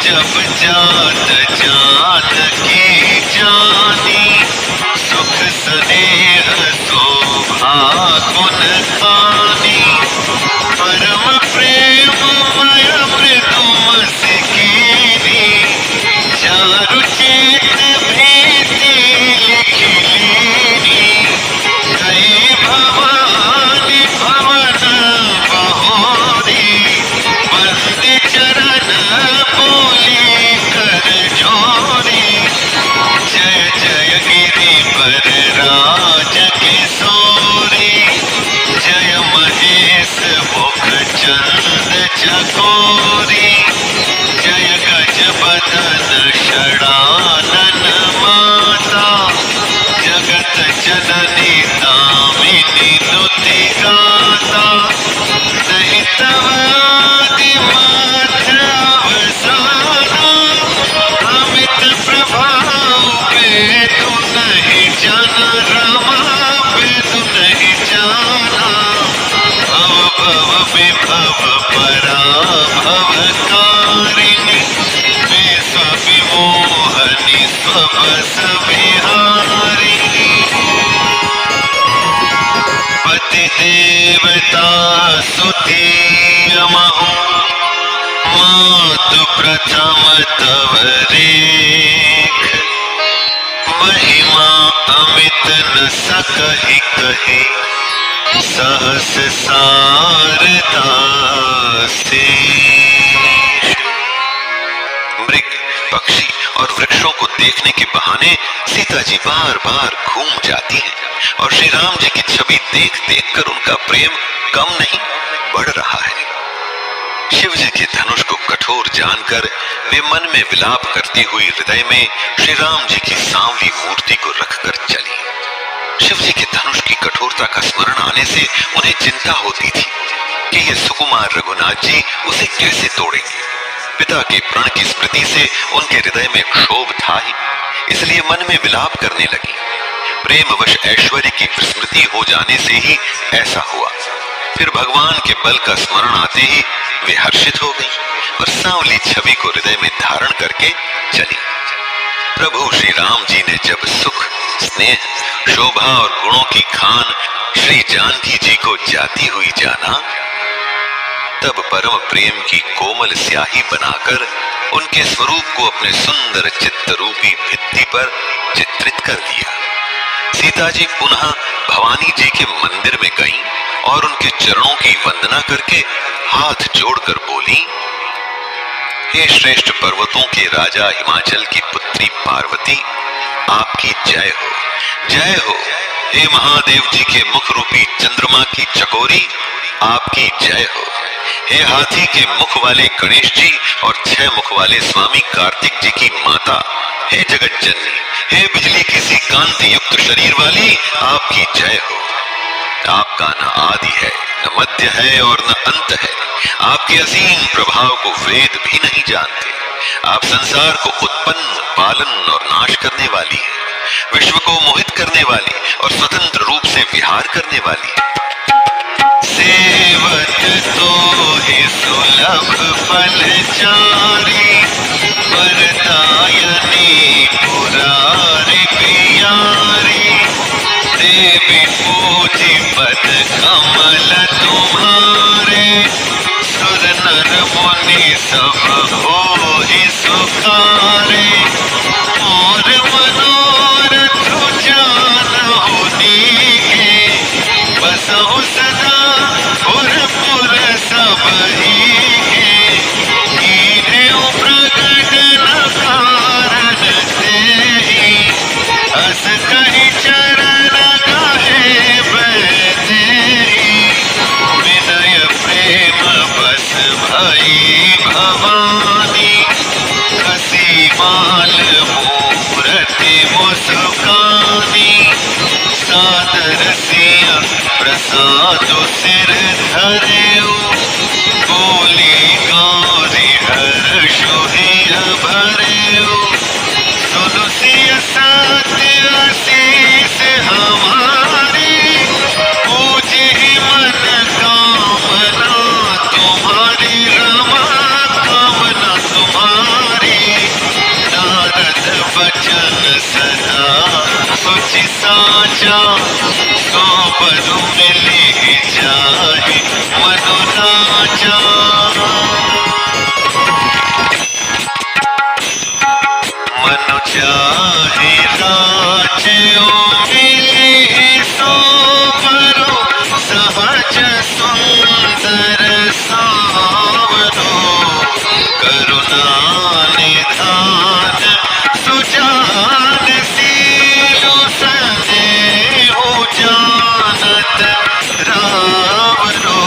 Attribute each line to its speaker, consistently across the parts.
Speaker 1: जब जात जात की जानी, सुख स्नेह शोभा गुण खानी, परम प्रेममय मृदु सिकीनी, चारु चेत भीति लिखि लीनी, कई भवानी भवन बहोरी, बंदी चरण बोली कर जोरी, जय जय गिरिवर राज किशोरी, जय महेश मुख चंद चकोरी, जय गज बदन षडानन माता, जगत जननी दामिनी नुति गाता, सहित आदि मात्र अवसाना, अमित प्रभाव बेदु नहीं जाना, रमा बेदु नहीं जाना, भव भव विभव पराभव कारिणी, विश्व विमोहनी स्वबस विहारिणी, पति देवता सुतीयमहु, मातु प्रथम तव रेख, महिमा अमित न सकहि कहे, सहस सारदा शेष। मृग पक्षी और वृक्षों को देखने के बहाने सीता जी बार बार घूम जाती हैं और श्री राम जी की छवि देख देख कर उनका प्रेम कम नहीं बढ़ रहा है। शिव जी के धनुष को कठोर जानकर वे मन में विलाप करती हुई हृदय में श्री राम जी की सांवली मूर्ति को रखकर चली। शिव जी के धनुष की कठोरता का स्मरण आने से उन्हें चिंता होती थी कि ये सुकुमार रघुनाथ जी उसे कैसे तोड़ेंगे। पिता के प्रण की स्मृति से उनके हृदय में क्षोभ था ही, इसलिए मन में विलाप करने लगी। प्रेमवश ऐश्वर्य की विस्मृति हो जाने से ही ऐसा हुआ। फिर भगवान के बल का स्मरण आते ही वे हर्षित हो गई और सांवली छवि को हृदय में धारण करके चली। प्रभु श्री राम जी ने जब सुख, स्नेह, शोभा और गुणों की खान श्री जानकी जी को जाती हुई जाना, तब परम प्रेम की कोमल स्याही बनाकर उनके स्वरूप को अपने सुंदर चित्त रूपी भित्ति पर चित्रित कर दिया। सीता जी पुनः भवानी जी के मंदिर में गईं और उनके चरणों की वंदना करके हाथ जोड़कर बोली, हे श्रेष्ठ पर्वतों के राजा हिमाचल की पुत्री पार्वती, आपकी जय हो, जय हो। हे महादेव जी के मुख रूपी चंद्रमा की चकोरी, आपकी जय हो। हे हाथी के मुख वाले गणेश जी और 6 मुख वाले स्वामी कार्तिक जी की माता, हे जगत जननी, हे बिजली किसी कांति युक्त शरीर वाली, आपकी जय हो। आपका न आदि है, न मध्य है और न अंत है। आपके असीम प्रभाव को वेद भी नहीं जानते। आप संसार को उत्पन्न, पालन और नाश करने वाली है, विश्व को मोहित करने वाली और स्वतंत्र रूप से विहार करने वाली है। सेवत तो ही सुलभ फलचारी, वरदायनी पुरारी प्यारी, देवी पूजी पद कमल तुम्हारे, सुर नर मुनि सब होहि सुखारे, और मनोरथ जानहु नीके, बसहु सदा पुर सबही के, कीन्हु प्रगट न कारण तेहि, अस कहि चरण गाहे बैठेहि, विनय प्रेम बस भई भवानी, खसी माल मूरति मुस्कानी, सादर सिया प्रसाद सिर धरेउ, बोली गौरी हर्षु हिय भरेउ, सुनु सिय सत्य आशीष हमारी, पूजी मन कामना तुम्हारी, रमा कामना तुम्हारी। वचन सदा सोची साचा, सो बरु मिली जाहि मनु राजा। मनु चाहे राजो मिली, सो बरु सहज सुंदर सावरो। करुणा निधान सुजान सीलु संदेहु जानत रावरो।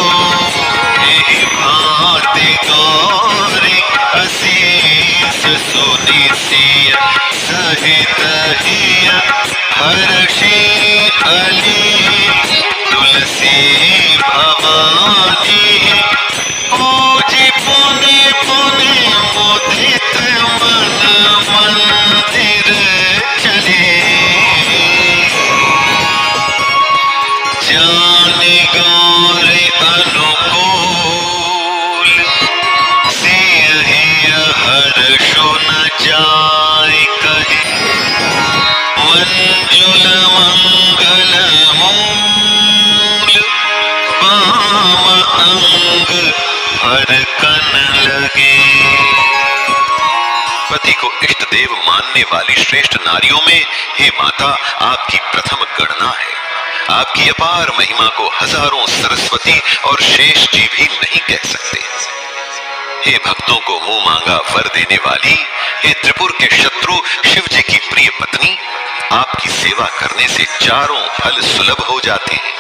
Speaker 1: एहि भांति गौरी असीस सुनि सिय सहित हिय हर्षि अली। तुलसी भवानी पूजी पुनि पुनि मुदित मन मंदिर चले। जानि गौरी अनुकूल, सियहि हर्षो न जाय कहे। मंजुल मंगल मूल, बाम अंग हरकन लगे। पति को इष्ट देव मानने वाली श्रेष्ठ नारियों में हे माता आपकी प्रथम गणना है। आपकी अपार महिमा को हजारों सरस्वती और शेष जी भी नहीं कह सकते। हे भक्तों को मुंह मांगा वर देने वाली, हे त्रिपुर के शत्रु शिव जी की प्रिय पत्नी, आपकी सेवा करने से चारों फल सुलभ हो जाते हैं।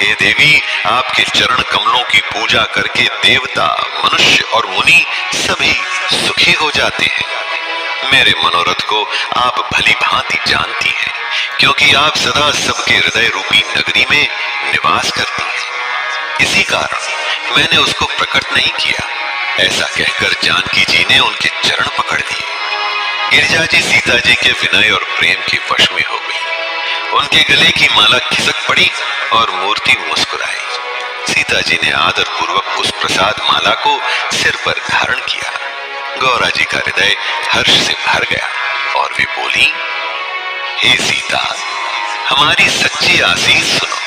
Speaker 1: हे देवी, आपके चरण कमलों की पूजा करके देवता, मनुष्य और मुनि सभी सुखी हो जाते हैं। मेरे मनोरथ को आप भली भांति जानती हैं, क्योंकि आप सदा सबके हृदय रूपी नगरी में निवास करती हैं। इसी कारण मैंने उसको प्रकट नहीं किया। ऐसा कहकर जानकी जी ने उनके चरण पकड़ लिए। गिरिजा जी सीता जी के विनय और प्रेम के वश में हो गई। उनके गले की माला खिसक पड़ी और मूर्ति मुस्कुराई। सीता जी ने आदर पूर्वक उस प्रसाद माला को सिर पर धारण किया। गौरा जी का हृदय हर्ष से भर गया और वे बोली, हे सीता, हमारी सच्ची आशीष सुनो,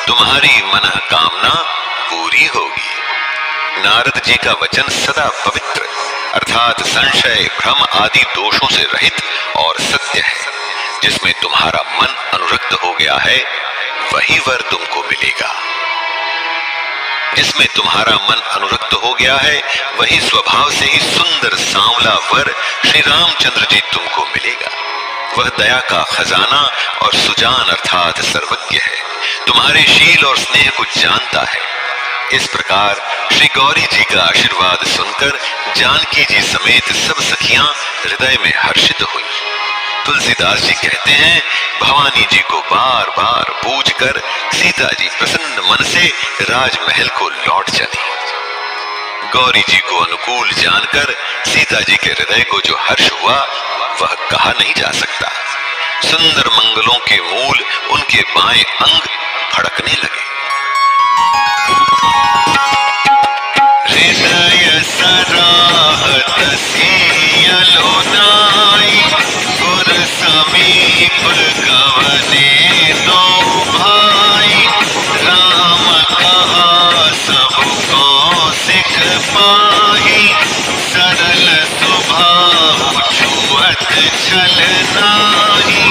Speaker 1: तुम्हारी मनोकामना पूरी होगी। नारद जी का वचन सदा पवित्र अर्थात संशय, भ्रम आदि दोषों से रहित और सत्य है। जिसमें तुम्हारा मन अनुरक्त हो गया है वही वर तुमको मिलेगा। जिसमें तुम्हारा मन अनुरक्त हो गया है वही स्वभाव से ही सुंदर सांवला वर श्री रामचंद्र जी तुमको मिलेगा। वह दया का खजाना और सुजान अर्थात सर्वज्ञ है, तुम्हारे शील और स्नेह को जानता है। इस प्रकार श्री गौरी जी का आशीर्वाद सुनकर जानकी जी समेत सब सखियां हृदय में हर्षित हुई। तुलसीदास जी कहते हैं, भवानी जी को बार बार पूजकर सीता जी प्रसन्न मन से राजमहल को लौट चली। गौरी जी को अनुकूल जानकर सीता जी के हृदय को जो हर्ष हुआ वह कहा नहीं जा सकता। सुंदर मंगलों के मूल उनके बाएं अंग फड़कने लगे। हृदय सराहत सियलो नाई, गुर समीप गवने दो भाई। राम कहा सब को सिख पाही, सरल स्वभाव छुअत छल नाही।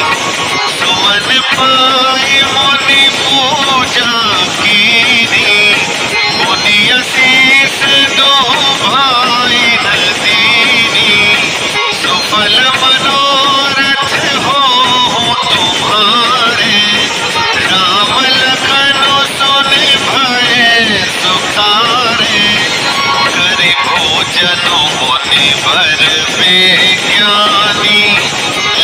Speaker 1: सुमन पाई मुनि पूजा कीनी, मुनि असीस दो भाई नदीनी। सुफल मनोरथ हो तुम्हारे, राम लखन सुन भय सुखारे। करि भोजन मुनि वर बेज्ञानी,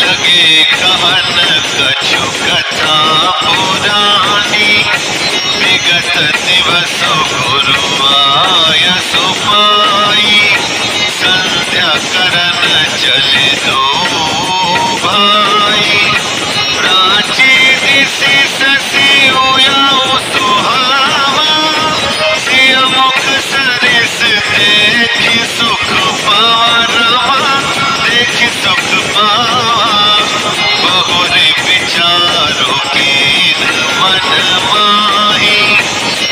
Speaker 1: लगे कहन कछु कथा पुरानी। विगत दिवस गुरु आय सुपाई, संध्या करन चले दो भाई। प्राची दिशि शशि उयाओ सुहावा, सिय मुख सरिस देखि सुख पावा। देखि सुख पावा माही,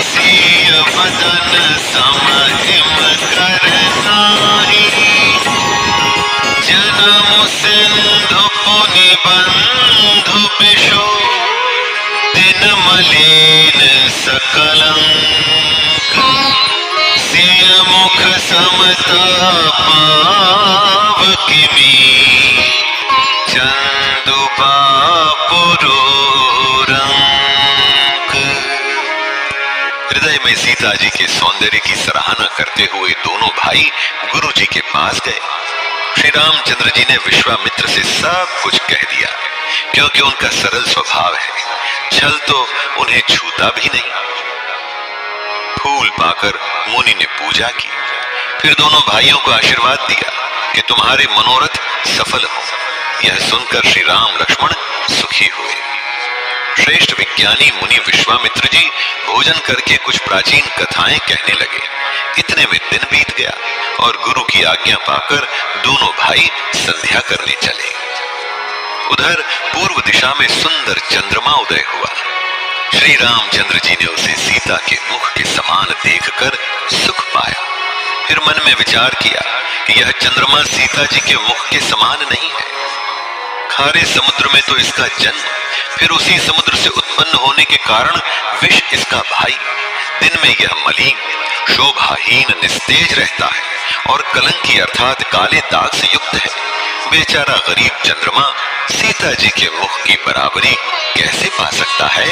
Speaker 1: सिय बदन सम हिम कर नाही। जन्म सिंधु पुनि बंधु बिषु, दिन मलिन सकलंक। सिय मुख समता पाव किमी, चंदु बापुरो रंक। हृदय में सीता जी के सौंदर्य की सराहना करते हुए दोनों भाई गुरु जी के पास गए। श्री रामचंद्र जी ने विश्वामित्र से सब कुछ कह दिया, क्योंकि उनका सरल स्वभाव है, छल तो उन्हें छूता भी नहीं। फूल पाकर मुनि ने पूजा की, फिर दोनों भाइयों को आशीर्वाद दिया कि तुम्हारे मनोरथ सफल हो। यह सुनकर श्री राम लक्ष्मण सुखी हुए। श्रेष्ठ विज्ञानी मुनि विश्वामित्र जी भोजन करके कुछ प्राचीन कथाएं कहने लगे। इतने में दिन बीत गया और गुरु की आज्ञा पाकर दोनों भाई संध्या करने चले। उधर पूर्व दिशा में सुंदर चंद्रमा उदय हुआ। श्री रामचंद्र जी ने उसे सीता के मुख के समान देखकर सुख पाया। फिर मन में विचार किया कि यह चंद्रमा सीता जी के मुख के समान नहीं है। खारे समुद्र में तो इसका जन्म, फिर उसी समुद्र से उत्पन्न होने के कारण विष इसका भाई। दिन में यह मलिन, शोभाहीन, निस्तेज रहता है और कलंकी अर्थात काले दाग से युक्त है। बेचारा गरीब चंद्रमा सीता जी के मुख की बराबरी कैसे पा सकता है?